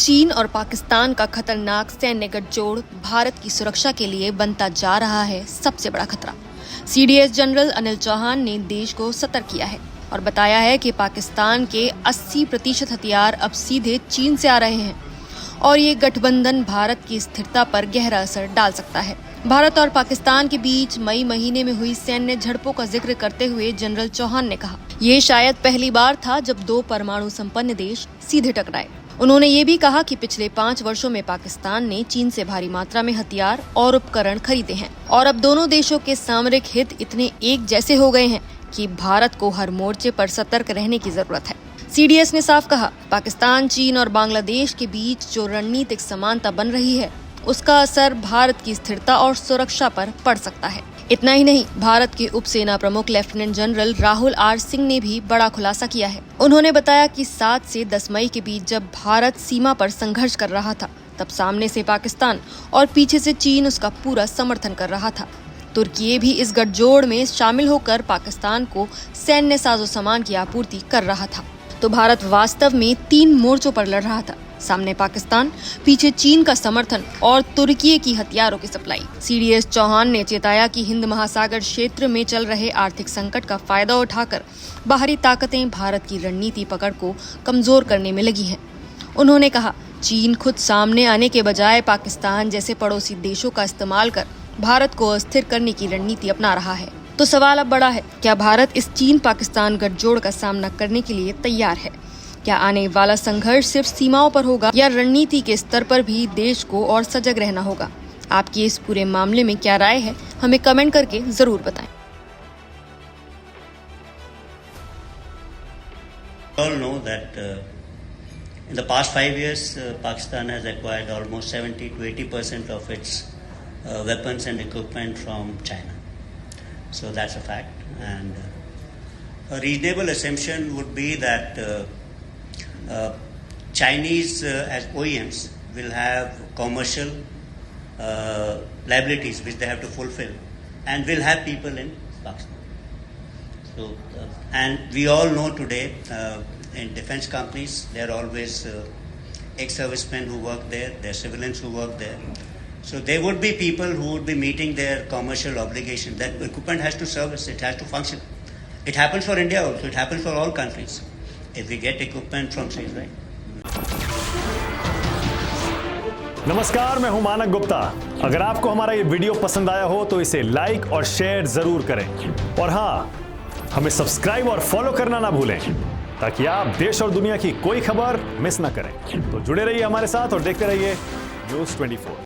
चीन और पाकिस्तान का खतरनाक सैन्य गठजोड़ भारत की सुरक्षा के लिए बनता जा रहा है सबसे बड़ा खतरा। सीडीएस जनरल अनिल चौहान ने देश को सतर्क किया है और बताया है कि पाकिस्तान के 80% हथियार अब सीधे चीन से आ रहे हैं और ये गठबंधन भारत की स्थिरता पर गहरा असर डाल सकता है। भारत और पाकिस्तान के बीच मई महीने में हुई सैन्य झड़पों का जिक्र करते हुए जनरल चौहान ने कहा, ये शायद पहली बार था जब दो परमाणु संपन्न देश सीधे टकराए। उन्होंने ये भी कहा कि पिछले 5 वर्षों में पाकिस्तान ने चीन से भारी मात्रा में हथियार और उपकरण खरीदे हैं और अब दोनों देशों के सामरिक हित इतने एक जैसे हो गए हैं कि भारत को हर मोर्चे पर सतर्क रहने की जरूरत है। सीडीएस ने साफ कहा, पाकिस्तान, चीन और बांग्लादेश के बीच जो रणनीतिक समानता बन रही है उसका असर भारत की स्थिरता और सुरक्षा पर पड़ सकता है। इतना ही नहीं, भारत के उप सेना प्रमुख lieutenant general Rahul R Singh ने भी बड़ा खुलासा किया है। उन्होंने बताया कि 7 से 10 मई के बीच जब भारत सीमा पर संघर्ष कर रहा था, तब सामने से पाकिस्तान और पीछे से चीन उसका पूरा समर्थन कर रहा था। तुर्की भी इस गठजोड़ में शामिल होकर पाकिस्तान को सैन्य साजो सामान की आपूर्ति कर रहा था। तो भारत वास्तव में 3 मोर्चों पर लड़ रहा था, सामने पाकिस्तान, पीछे चीन का समर्थन और तुर्की की हथियारों की सप्लाई। सीडीएस चौहान ने चेताया कि हिंद महासागर क्षेत्र में चल रहे आर्थिक संकट का फायदा उठाकर बाहरी ताकतें भारत की रणनीति पकड़ को कमजोर करने में लगी हैं। उन्होंने कहा, चीन खुद सामने आने के बजाय पाकिस्तान जैसे पड़ोसी देशों का इस्तेमाल कर भारत को अस्थिर करने की रणनीति अपना रहा है। तो सवाल अब बड़ा है, क्या भारत इस चीन पाकिस्तान गठजोड़ का सामना करने के लिए तैयार है? क्या आने वाला संघर्ष सिर्फ सीमाओं पर होगा या रणनीति के स्तर पर भी देश को और सजग रहना होगा? आपकी इस पूरे मामले में क्या राय है, हमें कमेंट करके जरूर बताएं। all know that in the past 5 years Pakistan has acquired almost 70 to 80% of its weapons and equipment from China. So that's a fact, and a reasonable assumption would be that Chinese as OEMs will have commercial liabilities which they have to fulfill and will have people in Pakistan. So, and we all know today in defense companies there are always ex-servicemen who work there, there are civilians who work there. So there would be people who would be meeting their commercial obligation. That equipment has to service, it has to function. It happens for India also, it happens for all countries. If we get equipment from Sri, right? नमस्कार, मैं हूं मानक गुप्ता। अगर आपको हमारा ये video पसंद आया हो तो इसे लाइक और शेयर जरूर करें और हाँ, हमें सब्सक्राइब और फॉलो करना ना भूलें ताकि आप देश और दुनिया की कोई खबर मिस ना करें। तो जुड़े रहिए हमारे साथ और देखते रहिए न्यूज़ 24।